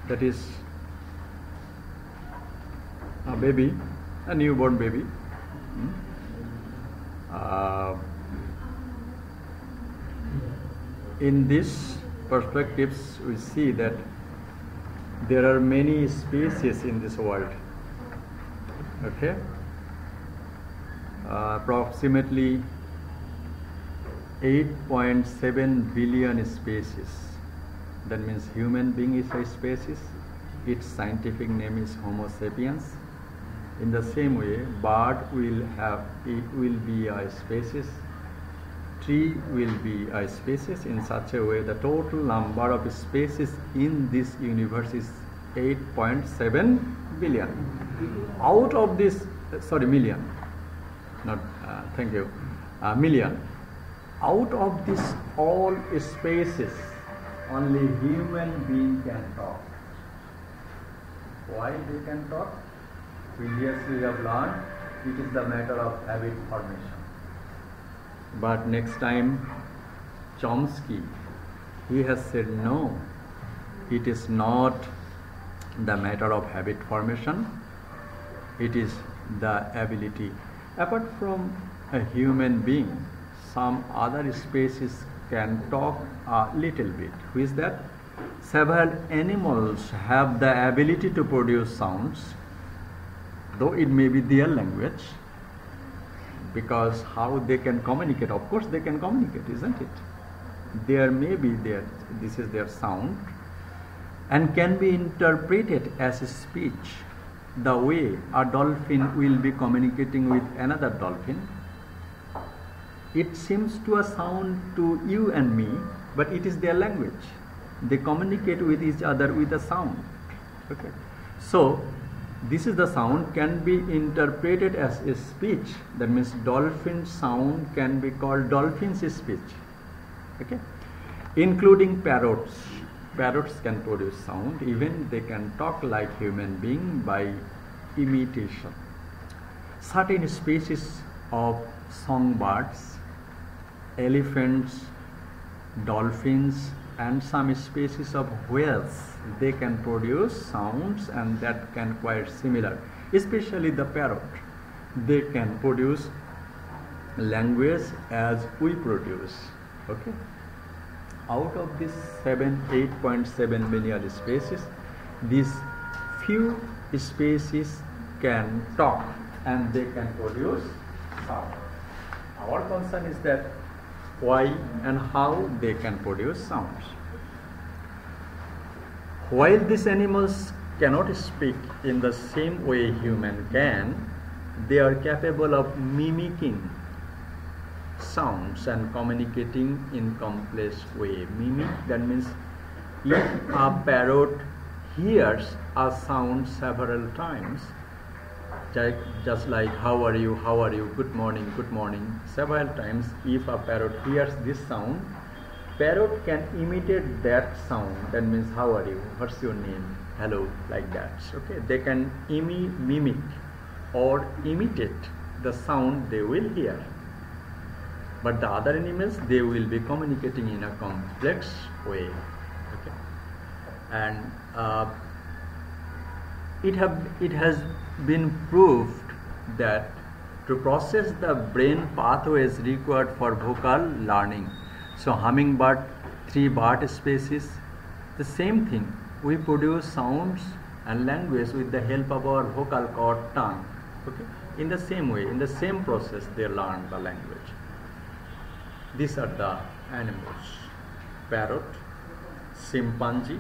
that is a baby, a newborn baby. In this perspectives, we see that there are many species in this world. Okay, approximately 8.7 billion species. That means human being is a species. Its scientific name is Homo sapiens. In the same way, bird will be a species. Tree will be a species. In such a way, the total number of species in this universe is 8.7 billion. Out of this, million, not thank you, million. Out of this all species, only human being can talk. Why they can talk? Previously we have learned it is the matter of habit formation. But next time, Chomsky, he has said no, it is not the matter of habit formation, it is the ability. Apart from a human being, some other species can talk a little bit. Who is that? Several animals have the ability to produce sounds, though it may be their language, because how they can communicate? Of course they can communicate, isn't it? There may be this is their sound, and can be interpreted as a speech, the way a dolphin will be communicating with another dolphin. It seems to a sound to you and me, but it is their language. They communicate with each other with a sound. Okay, so this is the sound can be interpreted as a speech. That means dolphin sound can be called dolphin's speech. Okay, including parrots. Parrots can produce sound. Even they can talk like human being by imitation. Certain species of songbirds, elephants, dolphins, and some species of whales, they can produce sounds, and that can quite similar. Especially the parrot, they can produce language as we produce. Okay. Out of this 8.7 million species, these few species can talk and they can produce sound. Our concern is that why and how they can produce sounds. While these animals cannot speak in the same way human can, they are capable of mimicking sounds and communicating in complex way. Mimic, that means if a parrot hears a sound several times, just like how are you, good morning, several times, if a parrot hears this sound, parrot can imitate that sound. That means how are you, what's your name, hello, like that. Okay, they can mimic or imitate the sound they will hear. But the other animals, they will be communicating in a complex way. Okay, and it has been proved that to process the brain pathways required for vocal learning. So hummingbird, 3 bird species, the same thing. We produce sounds and language with the help of our vocal cord, tongue. Okay, in the same way, in the same process, they learn the language. These are the animals: parrot, chimpanzee,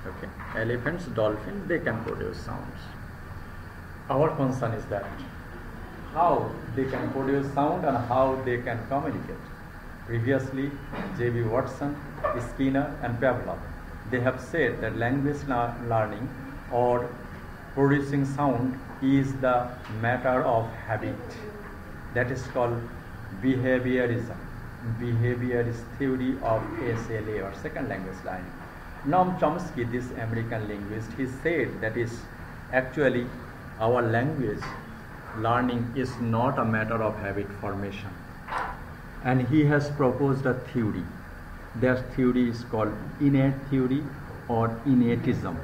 okay, elephants, dolphins. They can produce sounds. Our concern is that how they can produce sound and how they can communicate. Previously, J.B. Watson, Skinner, and Pavlov, they have said that language learning or producing sound is the matter of habit. That is called behaviorism. Behaviorist theory of SLA, or second language learning. Noam Chomsky, this American linguist, he said that is actually our language learning is not a matter of habit formation. And he has proposed a theory. That theory is called innate theory or innatism.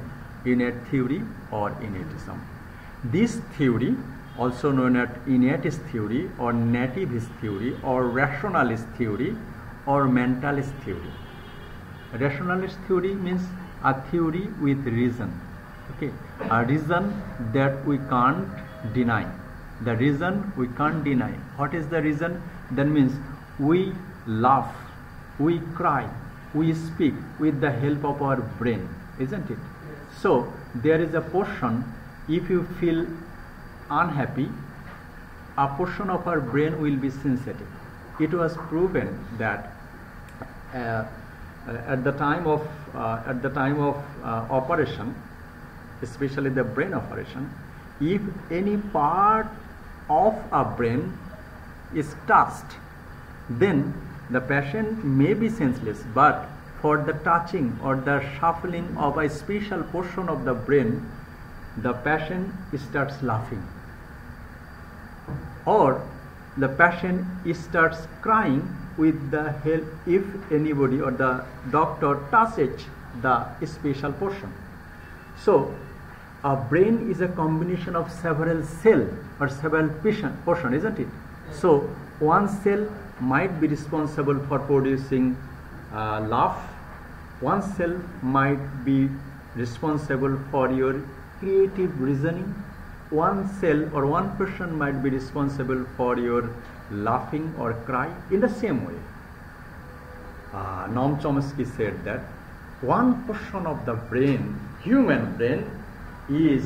Innate theory or innatism. This theory, also known as innatist theory or nativist theory or rationalist theory or mentalist theory. Rationalist theory means a theory with reason. Okay, a reason that we can't deny. The reason we can't deny. What is the reason? That means we laugh, we cry, we speak with the help of our brain, isn't it? Yes. So there is a portion, if you feel unhappy, a portion of our brain will be sensitive. It was proven that at the time of operation, especially the brain operation, if any part of a brain is touched, then the patient may be senseless, but for the touching or the shuffling of a special portion of the brain, the patient starts laughing, or the patient starts crying with the help, if anybody or the doctor touches the special portion. So a brain is a combination of several cells or several portion, isn't it? So one cell might be responsible for producing laugh, one cell might be responsible for your creative reasoning, one cell or one person might be responsible for your laughing or cry. In the same way, Noam Chomsky said that one portion of the brain, human brain, is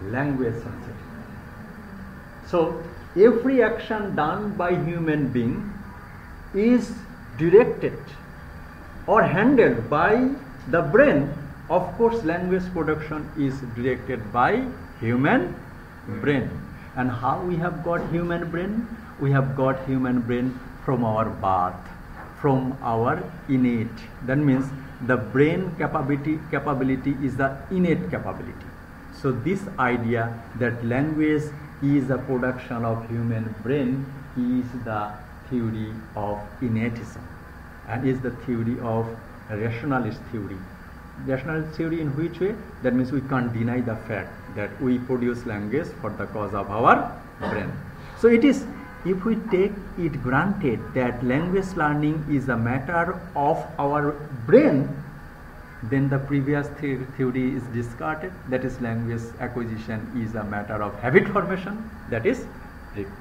language sensitive. So every action done by human being is directed or handled by the brain. Of course, language production is directed by human brain. And how we have got human brain? We have got human brain from our birth, from our innate. That means the brain capability is the innate capability. So this idea that language is a production of human brain is the theory of innatism, and is the theory of rationalist theory. Rationalist theory in which way? That means we can't deny the fact that we produce language for the cause of our brain. So it is, if we take it granted that language learning is a matter of our brain, then the previous theory is discarded, that is language acquisition is a matter of habit formation, that is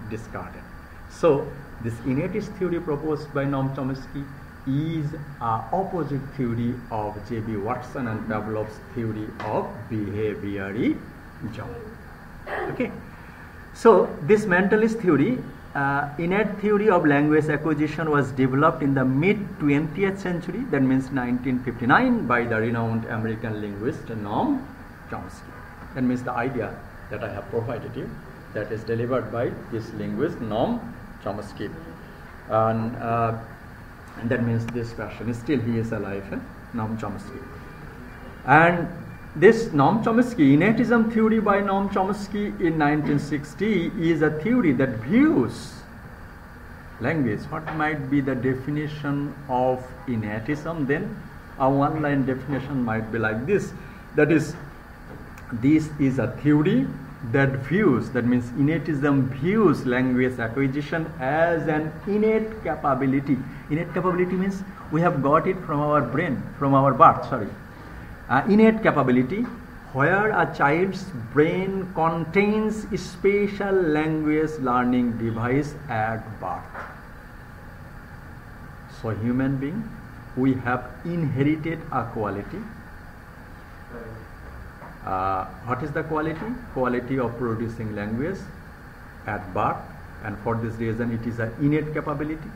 discarded. So this innatist theory proposed by Noam Chomsky is an opposite theory of J.B. Watson and Pavlov's theory of behaviorism. Okay, so this mentalist theory, innate theory of language acquisition, was developed in the mid-20th century, that means 1959, by the renowned American linguist Noam Chomsky. That means the idea that I have provided you, that is delivered by this linguist Noam Chomsky. And that means this person, still he is alive, Noam Chomsky. And this Noam Chomsky, innatism theory by Noam Chomsky in 1960, is a theory that views language. What might be the definition of innatism then? A one-line definition might be like this, that is, this is a theory that views, that means innatism views language acquisition as an innate capability. Innate capability means we have got it from our brain, from our birth, sorry. Innate capability where a child's brain contains a special language learning device at birth. So human being, we have inherited a quality. What is the quality? Quality of producing language at birth, and for this reason it is an innate capability,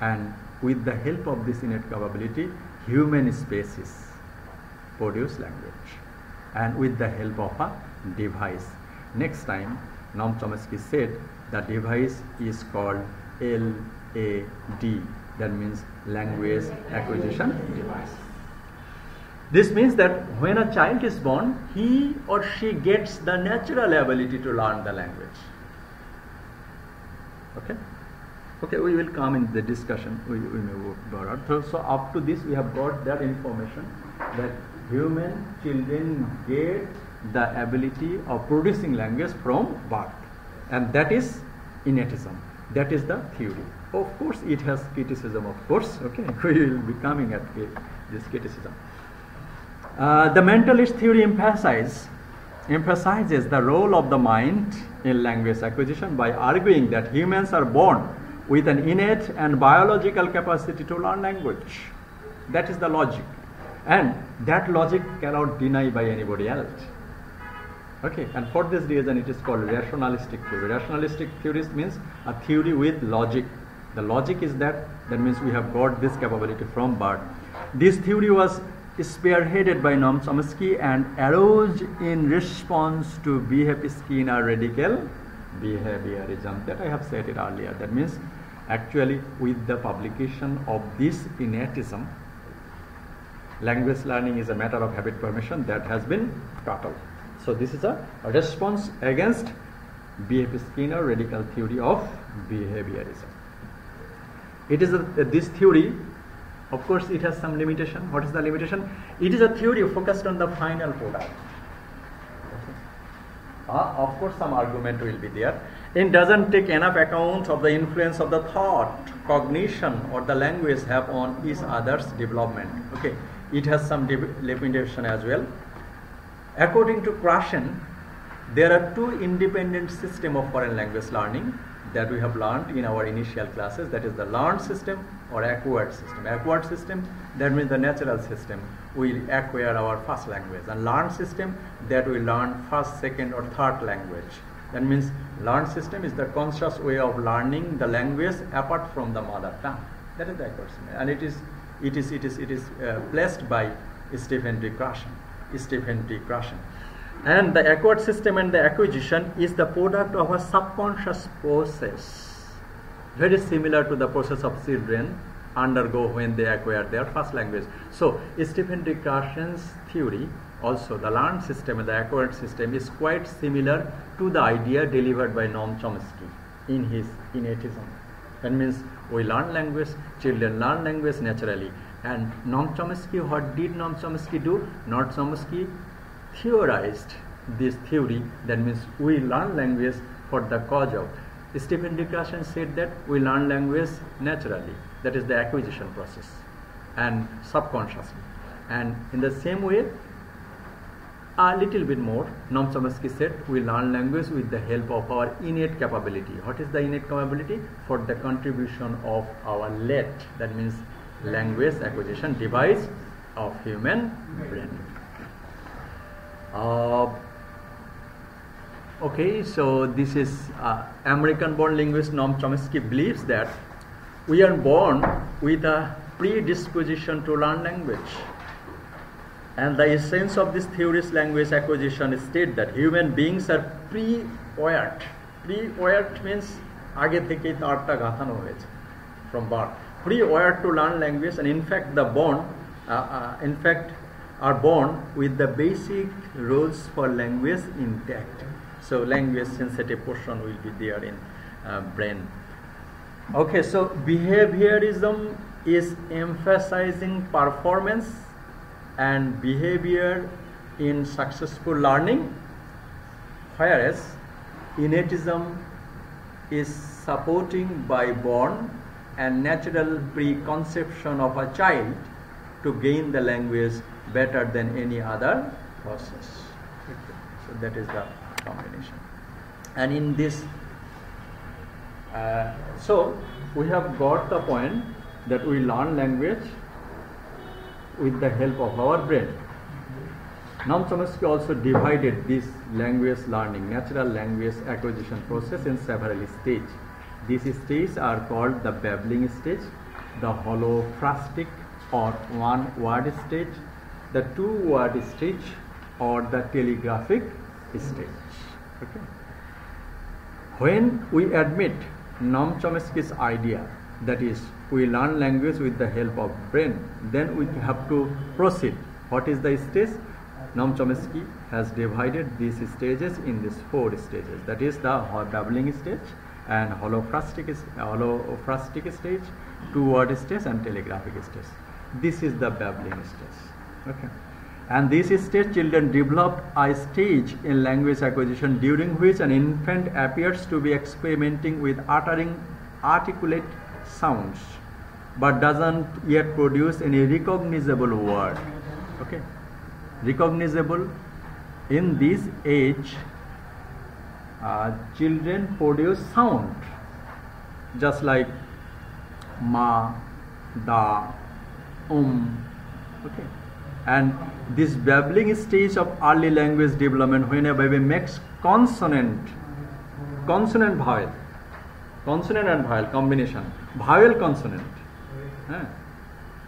and with the help of this innate capability, human species produce language, and with the help of a device. Next time, Noam Chomsky said the device is called LAD, that means language acquisition device. This means that when a child is born, he or she gets the natural ability to learn the language. Okay? Okay, we will come in the discussion, we may go forward. So up to this we have got that information. that human children get the ability of producing language from birth, and that is innatism. That is the theory. Of course, it has criticism, of course. Okay, we will be coming at this criticism. The mentalist theory emphasizes the role of the mind in language acquisition by arguing that humans are born with an innate and biological capacity to learn language. That is the logic, and that logic cannot deny by anybody else. Okay, and for this reason it is called rationalistic theory. Rationalistic theory means a theory with logic. The logic is that means we have got this capability from birth. This theory was spearheaded by Noam Chomsky and arose in response to B.F. Skinner radical behaviorism. That I have said it earlier. That means actually with the publication of this innatism, language learning is a matter of habit formation, that has been toppled. So this is a response against B.F. Skinner radical theory of behaviorism. It is this theory, of course, it has some limitation. What is the limitation? It is a theory focused on the final product. Of course, some argument will be there. It doesn't take enough account of the influence of the thought, cognition, or the language have on each other's development. Okay, it has some limitation as well. According to Krashen, there are two independent systems of foreign language learning that we have learned in our initial classes. That is the learned system or acquired system. Acquired system, that means the natural system. We acquire our first language. And learned system, that we learn first, second, or third language. That means learned system is the conscious way of learning the language apart from the mother tongue. That is the acquired system, and it is placed by Stephen D. Krashen. And the acquired system and the acquisition is the product of a subconscious process, very similar to the process of children undergo when they acquire their first language. So Stephen D. Krashen's theory, also the learned system and the acquired system, is quite similar to the idea delivered by Noam Chomsky in his innatism. That means we learn language, children learn language naturally. And Noam Chomsky, what did Noam Chomsky do? Noam Chomsky theorized this theory. That means we learn language for the cause of. Stephen D. Krashen said that we learn language naturally. That is the acquisition process and subconsciously. And in the same way, a little bit more, Noam Chomsky said we learn language with the help of our innate capability. What is the innate capability? For the contribution of our LET, that means language acquisition device of human brain. Okay, so this is American-born linguist Noam Chomsky believes that we are born with a predisposition to learn language. And the essence of this theory is language acquisition state that human beings are pre-wired. Pre-wired means আগে থেকেই তারটা গাঁথানো হয়েছে from birth. Pre-wired to learn language, and in fact are born with the basic rules for language intact. So language sensitive portion will be there in brain. Okay, so behaviorism is emphasizing performance and behavior in successful learning, whereas innatism is supporting by born and natural preconception of a child to gain the language better than any other process. So that is the combination. And in this, so we have got the point that we learn language with the help of our brain. Noam Chomsky also divided this language learning, natural language acquisition process in several stages. These stages are called the babbling stage, the holophrastic or one-word stage, the two-word stage, or the telegraphic stage. Okay. When we admit Noam Chomsky's idea, that is, we learn language with the help of brain, then we have to proceed. What is the stage? Noam Chomsky has divided these stages in these 4 stages. That is the babbling stage and holophrastic stage, two-word stage, and telegraphic stage. This is the babbling stage. Okay. And this stage children develop a stage in language acquisition during which an infant appears to be experimenting with uttering articulate sounds but doesn't yet produce any recognizable word. Okay. Recognizable in this age, children produce sound just like ma, da, okay. And this babbling stage of early language development, when a baby makes consonant vowel, consonant and vowel combination, vowel consonant,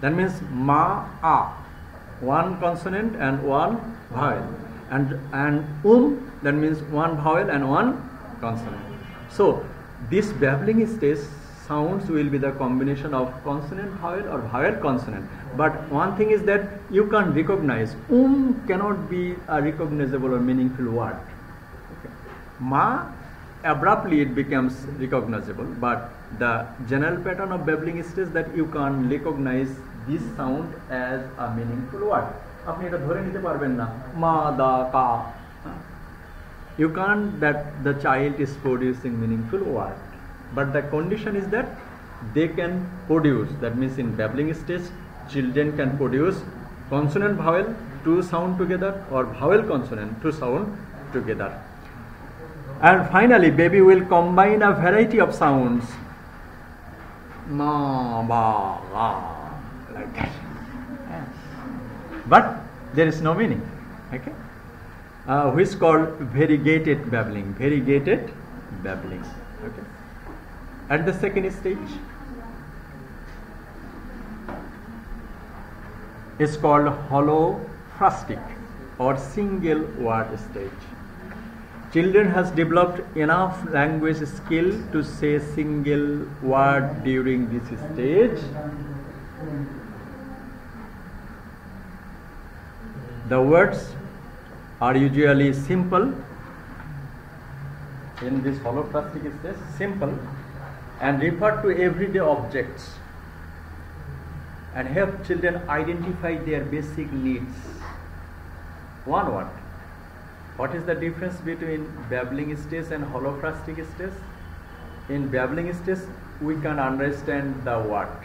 that means ma, a, one consonant and one vowel, and that means one vowel and one consonant. So this babbling stage sounds will be the combination of consonant vowel or vowel consonant. But one thing is that you can't recognize. Cannot be a recognizable or meaningful word. Okay. Ma, abruptly it becomes recognizable, but the general pattern of babbling stage that you can recognize this sound as a meaningful word. আপনি এটা ধরে নিতে পারবেন না মা দা কা. You can't that the child is producing meaningful word. But the condition is that they can produce, that means in babbling stage children can produce consonant vowel two sound together or vowel consonant two sound together. And finally baby will combine a variety of sounds, ma, ba, ga, like that. But there is no meaning, okay? Which is called variegated babbling. Variegated babbling, okay? At the second stage is called holophrastic or single word stage. Children has developed enough language skill to say single word during this stage. The words are usually simple in this holophrastic stage, simple, and refer to everyday objects and help children identify their basic needs. One word. What is the difference between babbling stage and holophrastic stage? In babbling stage we can understand the word,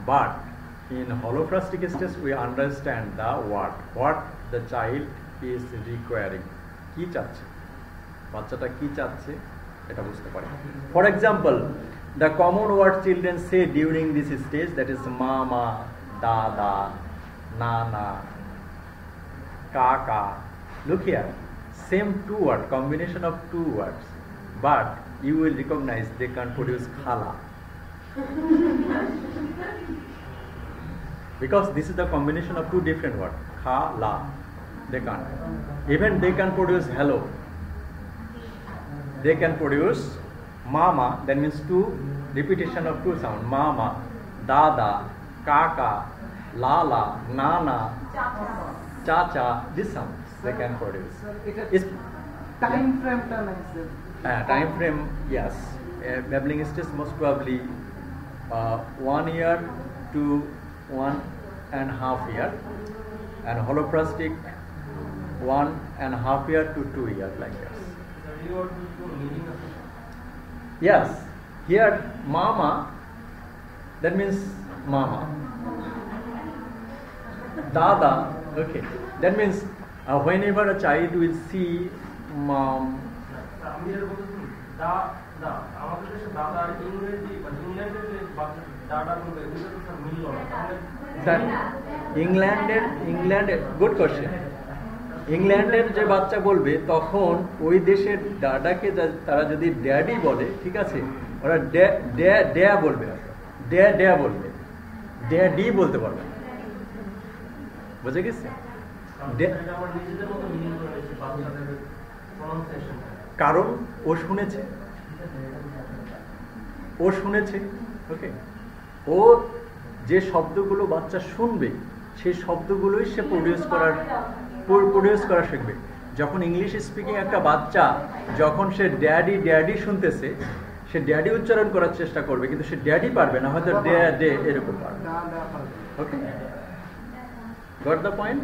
but in holophrastic stage we understand the word, what the child is requiring. কি চাচ্ছে বাচ্চাটা কি চাচ্ছে এটা বুঝতে পারি. For example, the common word children say during this stage, that is mama, dada, nana, kaka. Look here, same two word, combination of two words, but you will recognize they can produce khala. Because this is the combination of two different words, khala. They can't. Even they can produce hello. They can produce mama, that means two repetition of two sound, mama, dada, kaka, lala, nana, chacha, this sound they can produce. It's time frame time frame, yes. Babbling stage most probably 1 year to 1.5 year, and holophrastic 1.5 year to 2 years, like this. Yes, here mama, that means mama. Dada, okay, that means whenever a child will see mom. ইংল্যান্ডের good question. ইংল্যান্ডের যে বাচ্চা বলবে তখন ওই দেশের দাদাকে তারা যদি ড্যাডি বলে, ঠিক আছে, ওরা ড্যা বলবে, ড্যা বলবে, ড্যাডি বলতে পারবে, বুঝে গেছে? কারণ ও শুনেছে, ওকে, ও যে শব্দগুলো বাচ্চা শুনবে সেই শব্দগুলোই সে প্রডিউস করা শিখবে. যখন ইংলিশ স্পিকিং একটা বাচ্চা যখন সে ড্যাডি শুনতেছে, সে ড্যাডি উচ্চারণ করার চেষ্টা করবে, কিন্তু সে ড্যাডি পারবে না, হয়তো ডে এরকম পারবে. ওকে, গট দ্য পয়েন্ট?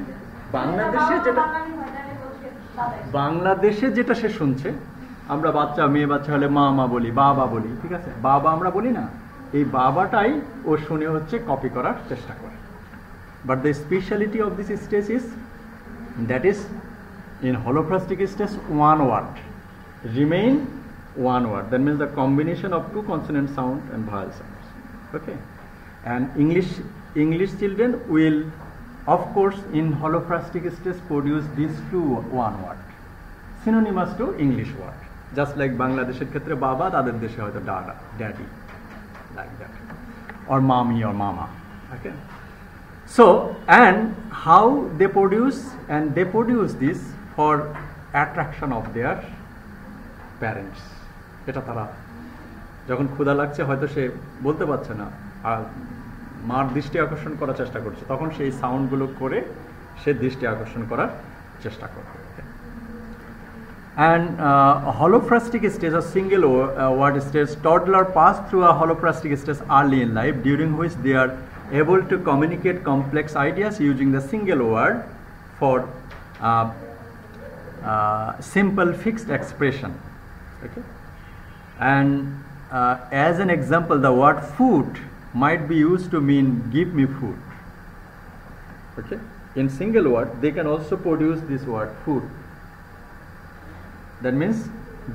বাংলাদেশে যেটা সে শুনছে, আমরা বাচ্চা মেয়ে বাচ্চা হলে মা মা বলি, বাবা বলি, ঠিক আছে, বাবা আমরা বলি না, এই বাবাটাই ও শুনে হচ্ছে কপি করার চেষ্টা করে। But the speciality of this stage is that is in holoplastic stage one word remain one word, that means the combination of two consonant sound and vowel sounds. Okay, and English children will of course in holoplastic stage produce these two one word synonymous to English word, just like Bangladesher ক্ষেত্রে বাবা, তাদের দেশে হয়তো dada, daddy, like that, or mommy or mama. Okay, so and how they produce this for attraction of their parents. এটা তারা যখন ক্ষুধা লাগছে, হয়তো সে বলতে পারছে না, আর মার দৃষ্টি আকর্ষণ করার চেষ্টা করছে, তখন সেই সাউন্ডগুলো করে সে দৃষ্টি আকর্ষণ করার চেষ্টা করে। And holoplastic stage, a single word stage, toddler pass through a holoplastic stage early in life, during which they are able to communicate complex ideas using the single word for simple fixed expression. Okay, and as an example, the word food might be used to mean give me food. Okay, in single word they can also produce this word food, that means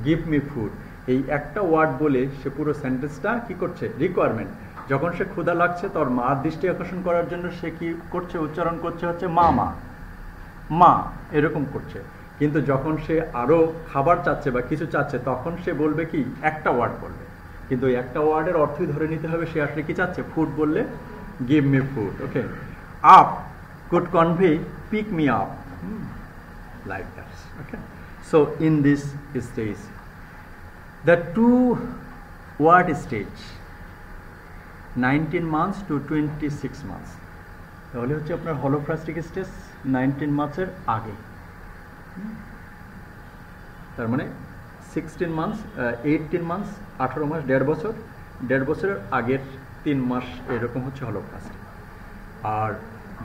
give me food. এই একটা word বলে সে পুরো সেন্টেন্সটা কি করছে, requirement, যখন সে ক্ষুধা লাগছে তার মার দৃষ্টি আকর্ষণ করার জন্য সে কি করছে, উচ্চারণ করছে হচ্ছে মামা, মা, এরকম করছে। কিন্তু যখন সে আরো খাবার চাচ্ছে বা কিছু চাচ্ছে, তখন সে বলবে কি, একটা ওয়ার্ড বলবে, কিন্তু একটা ওয়ার্ডের অর্থই ধরে নিতে হবে সে আসলে কি চাচ্ছে। ফুড বললে give me food. Okay, up could convey pick me up, like that. Okay, so in this stage, the two word stage 19 months to 26 months, তাহলে হচ্ছে আপনার holoplastic stage 19 মাসের আগে, তার মানে 16 মান্থস 18 মান্থস 18 মাস, 1.5 বছর, 1.5 বছরের আগের 3 মাস এরকম হচ্ছে holoplastic। আর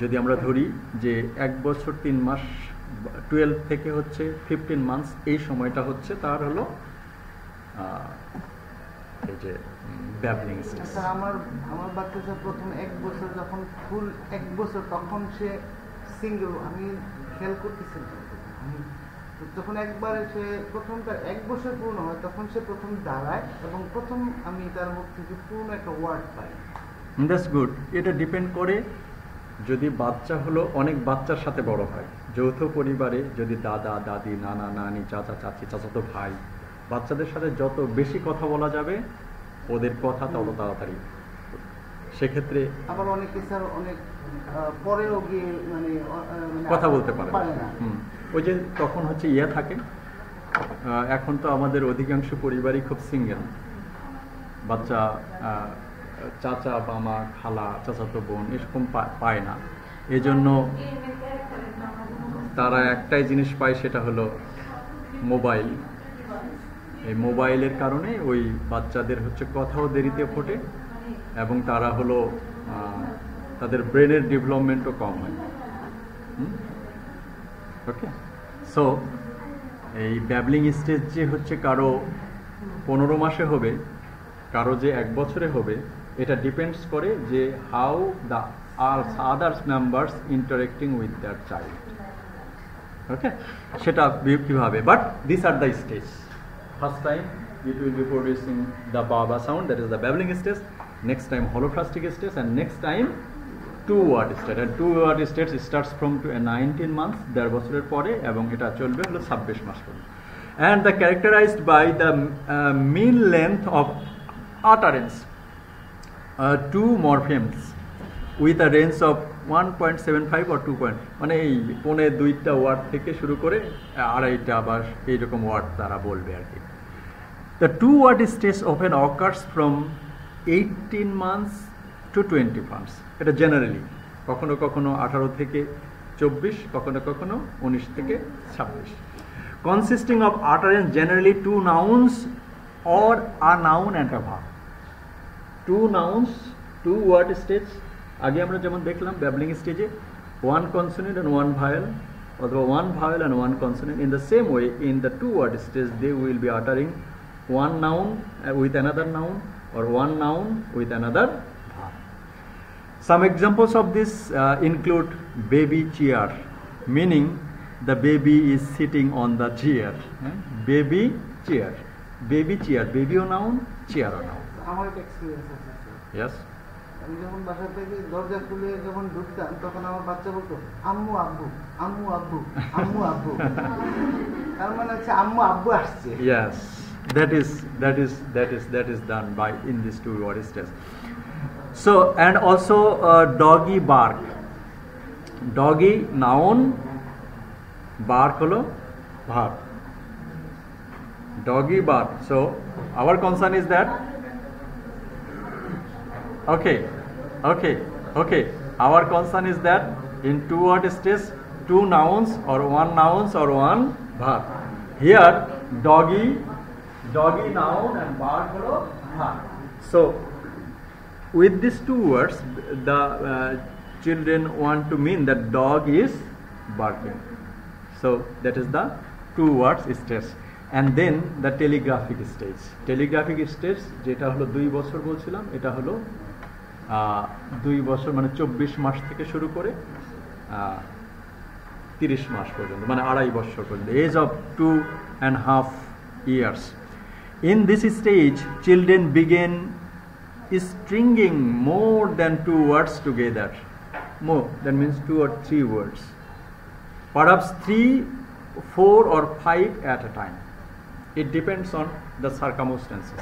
যদি আমরা ধরি যে 1 বছর 3 মাস 12 থেকে হচ্ছে 15 মান্থস, এই সময়টা হচ্ছে তার হলো এই যে ব্যাবলিং স্টেজ। স্যার আমার বাচ্চা প্রথম 1 বছর যখন ফুল 1 বছর, তখন সে সিঙ্গেল, আমি খেয়াল করতেছি যখন একবারে সে প্রথমটা 1 বছর পূর্ণ হয়, তখন সে প্রথম দাঁড়ায় এবং প্রথম আমি তার মুখ থেকে পূর্ণ একটা ওয়ার্ড পাই। That's good. এটা ডিপেন্ড করে যদি বাচ্চা হলো অনেক বাচ্চার সাথে বড় হয়, যৌথ পরিবারে যদি দাদা দাদি, নানা নানি, চাচা চাচি, চাচাতো ভাই, বাচ্চাদের সাথে যত বেশি কথা বলা যাবে ওদের কথা তত তাড়াতাড়ি, সেক্ষেত্রে আবার অনেকে স্যার অনেক পরেও গিয়ে মানে কথা বলতে পারে না। ওই যে তখন হচ্ছে থাকে, এখন তো আমাদের অধিকাংশ পরিবারই খুব সিঙ্গেল, বাচ্চা চাচা, মামা, খালা, চাচাতো বোন এরকম পায় না, এজন্য তারা একটাই জিনিস পায়, সেটা হলো মোবাইল। এই মোবাইলের কারণে ওই বাচ্চাদের হচ্ছে কথাও দেরিতে ফোটে এবং তারা হলো তাদের ব্রেনের ডেভেলপমেন্টও কম হয়। ওকে, সো এই ব্যাবলিং স্টেজ যে হচ্ছে কারো 15 মাসে হবে, কারো যে 1 বছরে হবে, এটা ডিপেন্ডস করে যে how the others members interacting with that child. Okay, সেটা কিভাবে, but this are the stage. First time it will be producing the baba sound, that is the babbling stage, next time holoplastic stage, and next time 2 word stage, and 2 word stage starts from 19 months, 1.5 বছরের পরে, এবং এটা চলবে হলো 26 মাস পর্যন্ত। and the characterized by the mean length of utterance, 2 morphemes with a range of 1.75 or 2 point, মানে এই 1.5 word থেকে শুরু করে 2.5টা বা এইরকম ওয়ার্ড তারা বলবে আর কি। The 2 word stage often occurs from 18 months to 20 months, এটা জেনারেলি, কখনো কখনো 18 থেকে 24, কখনো কখনো 19 থেকে 26, consisting of utterance generally 2 nouns or a noun and a verb. 2 nouns, 2 word stage, আগে আমরা যেমন দেখলাম ব্যাবলিং স্টেজে one consonant and one vowel, or one vowel and one consonant. In the same way, in the two-word stage, they will be uttering one noun with another noun, or one noun with another verb. Some examples of this include baby chair, meaning the baby is sitting on the chair. Baby chair, baby chair, baby a noun, chair a noun. আমার একটা experience আছে sir. Yes. আমি যখন বাসা থেকে দরজা খুলে যখন ঢুকতাম তখন আমার বাচ্চা বলতো আম্মু আব্বু আম্মু আব্বু আম্মু আব্বু, তার মানে হচ্ছে আম্মু আব্বু আসছে। Yes, that is done by in these two word stage. So, and also doggy bark. Doggy noun, bark holo verb. Doggy bark. So our concern is that okay. Our concern is that in two word stage, two nouns or one verb. Here doggy noun and bark holo verb. So with these two words, the children want to mean that dog is barking. So that is the two words stage. And then the telegraphic stage. Telegraphic stage যেটা হলো 2 বছর বলছিলাম, এটা হলো 2 বছর মানে 24 মাস থেকে শুরু করে 30 মাস পর্যন্ত, মানে 2.5 বছর পর্যন্ত, age of 2.5 years. In this stage, children begin stringing more than 2 words together. More, that means 2 or 3 words. Perhaps 3, 4 or 5 at a time. It depends on the circumstances.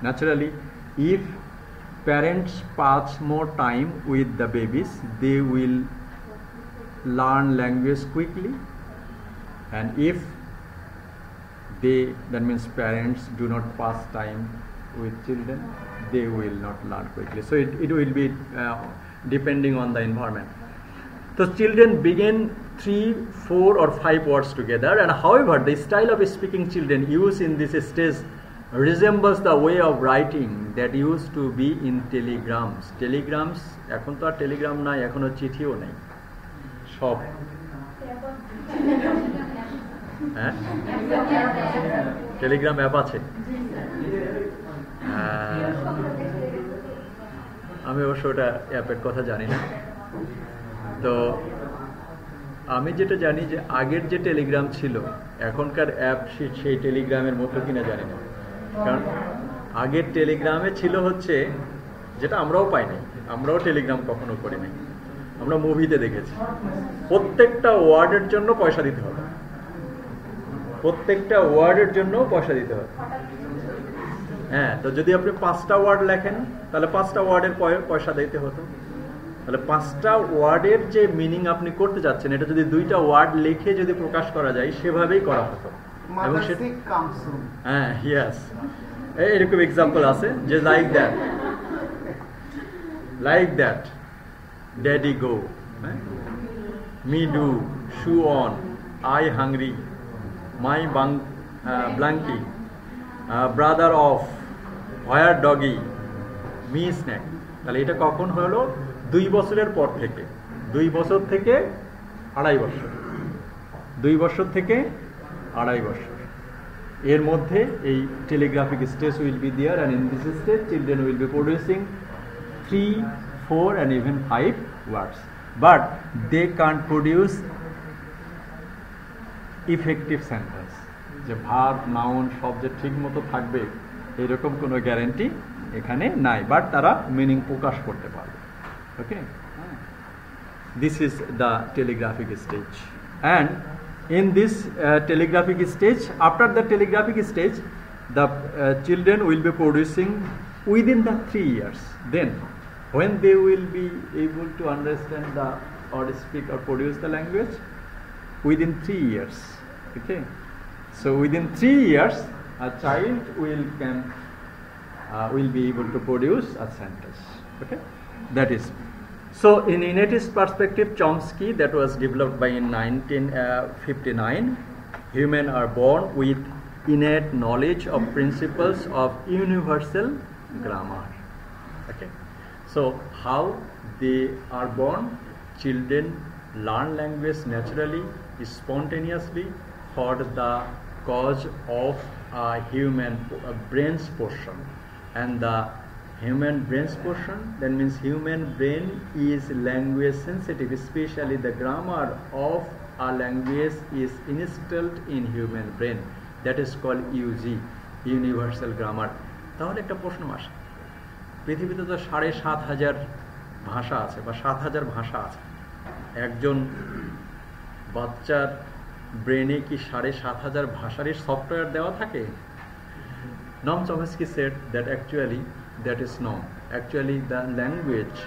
Naturally, if parents pass more time with the babies, they will learn language quickly, and if that means parents do not pass time with children, they will not learn quickly. So it will be depending on the environment. So children begin 3, 4 or 5 words together, and however the style of speaking children use in this stage resembles the way of writing that used to be in telegrams. Telegrams, এখন তো আর Telegram নাই, এখনো চিঠিও নেই, সব হ্যাঁ Telegram app আছে। আমি অবশ্য ওটা অ্যাপের কথা জানি না। তো আমি যেটা জানি যে আগের যে টেলিগ্রাম ছিল, এখনকার অ্যাপ সেই টেলিগ্রামের মতো কিনা জানি না, কারণ আগের টেলিগ্রামে ছিল হচ্ছে যেটা আমরাও পাই নাই, আমরাও টেলিগ্রাম কখনো করি নাই, আমরা মুভিতে দেখেছি, প্রত্যেকটা ওয়ার্ডের জন্য পয়সা দিতে হবে, প্রত্যেকটা ওয়ার্ডের জন্য পয়সা দিতে হবে। হ্যাঁ, তো যদি আপনি 5টা ওয়ার্ড লেখেন তাহলে 5টা ওয়ার্ডের পয়সা দিতে হতো, তাহলে 5টা ওয়ার্ডের যে মিনিং আপনি করতে যাচ্ছেন এটা যদি 2টা ওয়ার্ড লিখে যদি প্রকাশ করা যায় সেভাবেই করা হতো। এবং হ্যাঁ, ইয়েস, এরকম এক্সাম্পল আছে যে like that daddy go, me do, shoe on, I hungry, my blanky, brother off, where doggy, me snack. তাহলে এটা কখন হলো? 2 বছরের পর থেকে, 2 বছর থেকে 2.5 বছর, 2 বছর থেকে 2.5 বছর এর মধ্যে এই telegraphic stage will be there, and in this stage children will be producing 3, 4 and even 5 words, but they can't produce effective sentence, যে ভার্ব নাউন সব যে ঠিক মতো থাকবে এরকম কোনো গ্যারান্টি এখানে নাই, বাট তারা মিনিং প্রকাশ করতে পারবে। ওকে, this is the telegraphic stage, and in this telegraphic stage, after the telegraphic stage, the children will be producing within the 3 years. Then when they will be able to understand the or speak or produce the language, within 3 years. Okay, so within 3 years a child will be able to produce a sentence. Okay, that is. So in innatist perspective, Chomsky, that was developed by in 1959, humans are born with innate knowledge of principles of universal grammar. Okay, so how they are born? Children learn language naturally, spontaneously, for the cause of a human brain's portion. And the human brain's portion, that means human brain is language sensitive, especially the grammar of a language is installed in human brain. That is called UG, universal grammar. তাহলে একটা প্রশ্ন আসে, পৃথিবীতে তো ৭,৫০০ ভাষা আছে বা ৭,০০০ ভাষা আছে, একজন বাচ্চার ব্রেনে কি ৭,৫০০ ভাষারই সফটওয়্যার দেওয়া থাকে? Noam Chomsky said that actually that is no. Actually the language,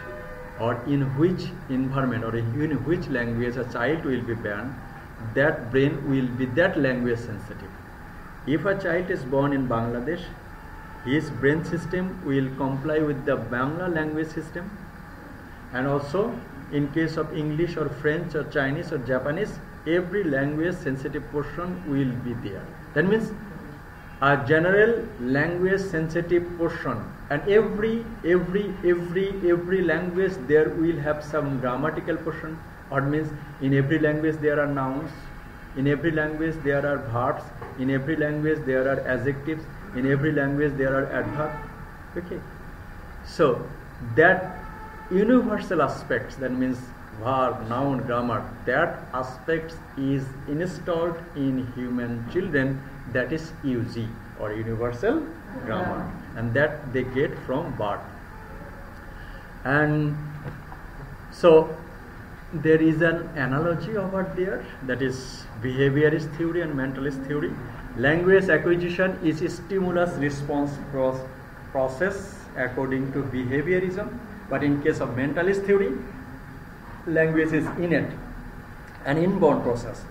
or in which environment or in which language a child will be born, that brain will be that language sensitive. If a child is born in Bangladesh, his brain system will comply with the Bangla language system, and also in case of English or French or Chinese or Japanese, every language sensitive portion will be there. That means a general language sensitive portion, and every language there will have some grammatical portion, or means in every language there are nouns, in every language there are verbs, in every language there are adjectives, in every language there are adverbs. Okay, so that universal aspects, that means verb, noun, grammar, that aspects is installed in human children, that is UG, or universal grammar, and that they get from birth. And so there is an analogy over there, that is behaviorist theory and mentalist theory. Language acquisition is a stimulus response process according to behaviorism, but in case of mentalist theory, language is innate, an inborn process.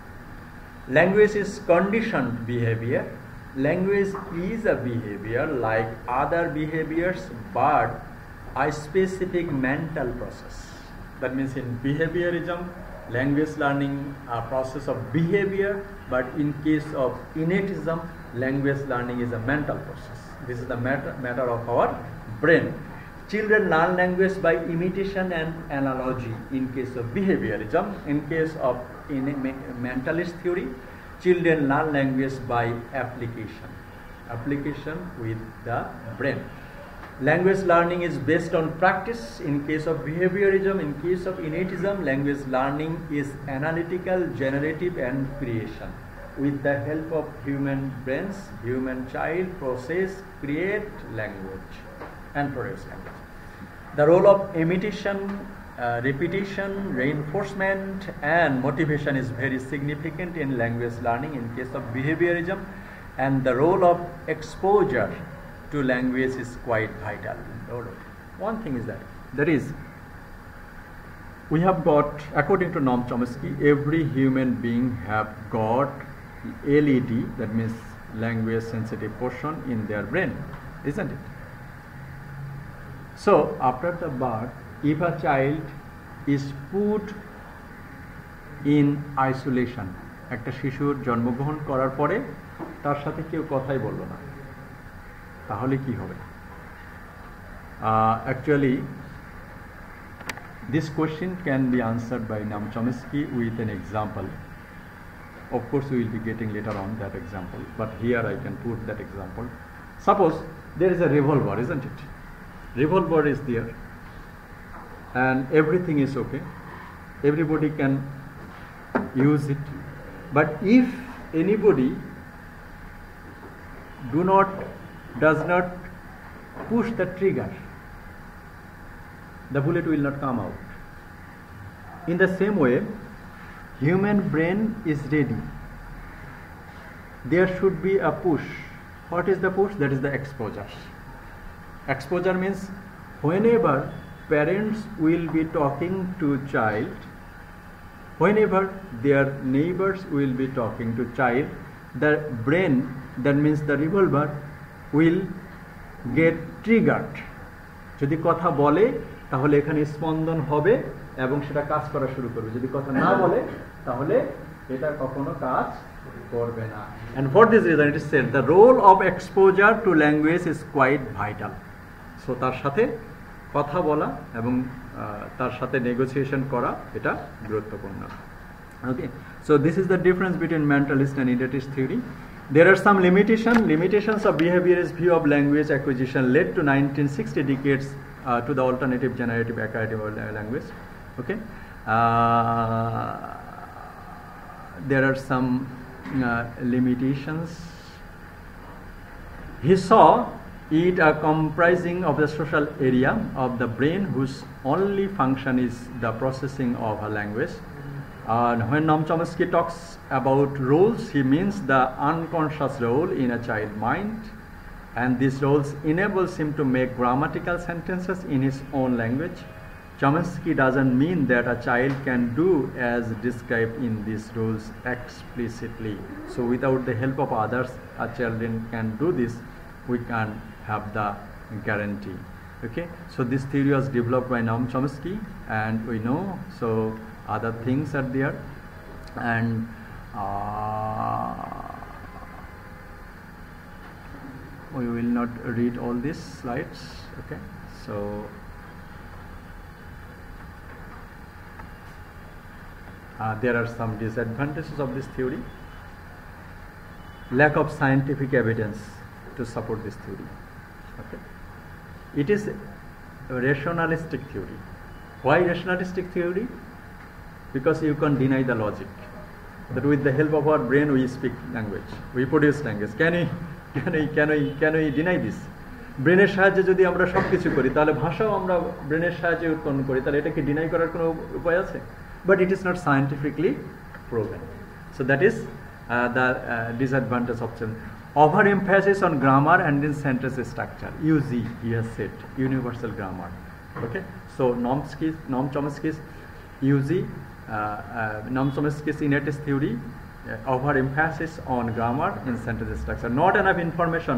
Language is conditioned behavior. Language is a behavior like other behaviors, but a specific mental process. That means in behaviorism, language learning a process of behavior, but in case of innatism, language learning is a mental process. This is the matter of our brain. Children learn language by imitation and analogy in case of behaviorism. In case of mentalist theory, children learn language by application with the brain. Language learning is based on practice. In case of behaviorism, in case of innatism, language learning is analytical, generative, and creation. With the help of human brains, human child process, create language and produce language. The role of imitation, repetition, reinforcement, and motivation is very significant in language learning in case of behaviorism, and the role of exposure to language is quite vital. One thing is that is, we have got, according to Noam Chomsky, every human being have got LED, that means language sensitive portion, in their brain, isn't it? So after the birth, if a child is put in isolation, একটা শিশুর জন্মগ্রহণ করার পরে তার সাথে কেউ কথাই বললো না, তাহলে কি হবে? Actually, this question can be answered by Noam Chomsky with an example. Of course, we will be getting later on that example, but here I can put that example. Suppose there is a revolver, isn't it? Revolver is there, and everything is okay. Everybody can use it. But if anybody does not push the trigger, the bullet will not come out. In the same way, human brain is ready. There should be a push. What is the push? That is the exposure. Exposure means whenever parents will be talking to child, whenever their neighbors will be talking to child, the brain, that means the revolver, will get triggered. যদি কথা বলে তাহলে এখানে স্পন্দন হবে এবং সেটা কাজ করা শুরু করবে। যদি কথা না বলে তাহলে এটা কখনো কাজ করবে না। And for this reason it is said the role of exposure to language is quite vital. So তার সাথে কথা বলা এবং তার সাথে নেগোসিয়েশন করা এটা গুরুত্বপূর্ণ। Okay, so this is the difference between mentalist and idealist theory. There are some limitations of behaviorist view of language acquisition led to 1960 decades to the alternative generative academic language. Okay, there are some limitations. He saw it comprising of the social area of the brain whose only function is the processing of a language. And when Noam Chomsky talks about roles, he means the unconscious role in a child mind, and these roles enables him to make grammatical sentences in his own language. Chomsky doesn't mean that a child can do as described in these roles explicitly. So without the help of others, a child can do this. We can have the guarantee. Okay, so this theory was developed by Noam Chomsky, and we know so other things are there, and we will not read all these slides. Okay, so there are some disadvantages of this theory. Lack of scientific evidence to support this theory. Okay, it is a rationalistic theory. Why rationalistic theory? Because you can deny the logic that with the help of our brain we speak language, we produce language. Can we deny this? ব্রেনের সাহায্যে যদি আমরা সবকিছু করি তাহলে ভাষাও আমরা ব্রেনের সাহায্যে উৎপন্ন করি, তাহলে এটাকে ডিনাই করার কোনো উপায় আছে? But it is not scientifically proven. So that is the disadvantage of overemphasis on grammar and in sentence structure. UG, he has said, universal grammar. Okay, so Noam Chomsky's UG, Noam Chomsky's innatist theory, overemphasis on grammar in sentence structure. Not enough information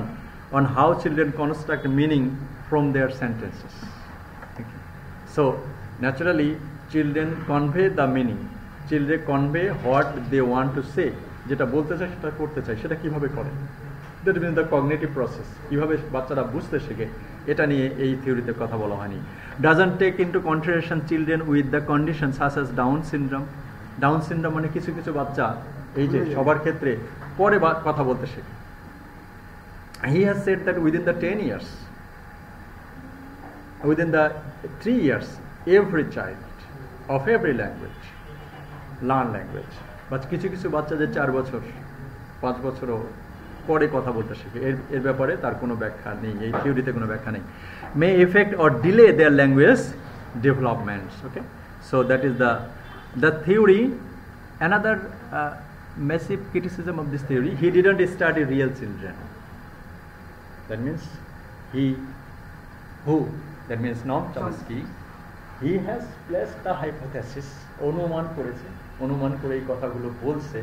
on how children construct meaning from their sentences. Okay. So naturally, children convey the meaning. Children convey what they want to say. যেটা বলতে চায় সেটা করতে চায়, সেটা কিভাবে করে? That means the cognitive process. কিভাবে বাচ্চারা বুঝতে শেখে, এটা নিয়ে এই থিওরিতে কথা বলা হয়নি। Doesn't take into consideration children with the conditions such as Down syndrome. Down syndrome মানে কিছু কিছু বাচ্চা এই যে সবার ক্ষেত্রে পরে কথা বলতে শেখে। He has said that within the 10 years, within the 3 years, every child of every language learn language. But কিছু কিছু বাচ্চা যে 4 বছর 5 বছরও পরে কথা বলতে শেখে, এর ব্যাপারে তার কোনো ব্যাখ্যা নেই, এই থিওরিতে কোনো ব্যাখ্যা নেই। May affect or delay their language developments. Okay, so that is the theory. Another massive criticism of this theory: he didn't study real children. That means that means Noam Chomsky, he has placed the hypothesis, অনুমান করেছে, অনুমান করে এই কথাগুলো বলছে,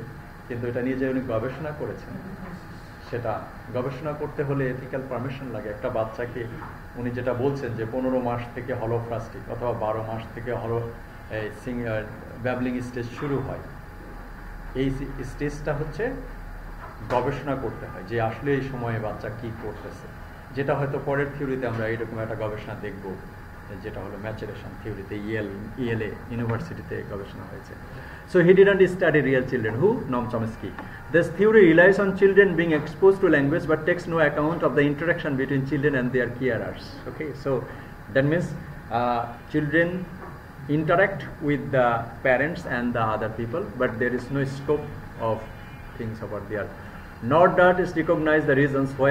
কিন্তু এটা নিয়ে যে উনি গবেষণা করেছেন, সেটা গবেষণা করতে হলে এথিক্যাল পারমিশন লাগে। একটা বাচ্চাকে উনি যেটা বলছেন যে 15 মাস থেকে হলোফ্রাস্টিক অথবা 12 মাস থেকে ব্যাবলিং স্টেজ শুরু হয়, এই স্টেজটা হচ্ছে গবেষণা করতে হয় যে আসলে এই সময়ে বাচ্চা কি করতেছে, যেটা হয়তো পরের থিওরিতে আমরা এইরকম একটা গবেষণা দেখব, যেটা হলো ম্যাচুরেশন থিওরিতে ইএলএ ইউনিভার্সিটিতে গবেষণা হয়েছে। So he didn't study real children. Who? Noam Chomsky. This theory relies on children being exposed to language but takes no account of the interaction between children and their carers. Okay, so that means children interact with the parents and the other people, but there is no scope of things about there. Nor does it recognize the reasons why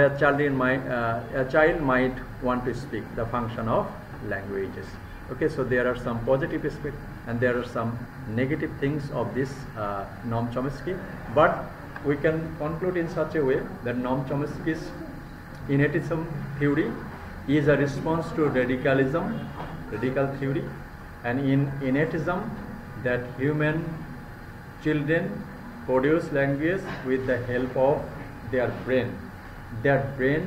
a child might want to speak, the function of languages. Okay, so there are some positive aspects and there are some negative things of this Noam Chomsky, but we can conclude in such a way that Noam Chomsky's innatism theory is a response to radical theory, and in innatism that human children produce language with the help of their brain. Their brain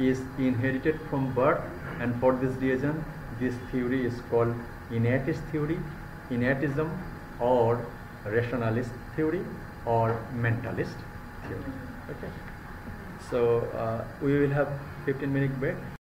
is inherited from birth, and for this reason this theory is called innatist theory, innatism, or rationalist theory, or mentalist theory. Okay, so we will have 15-minute break.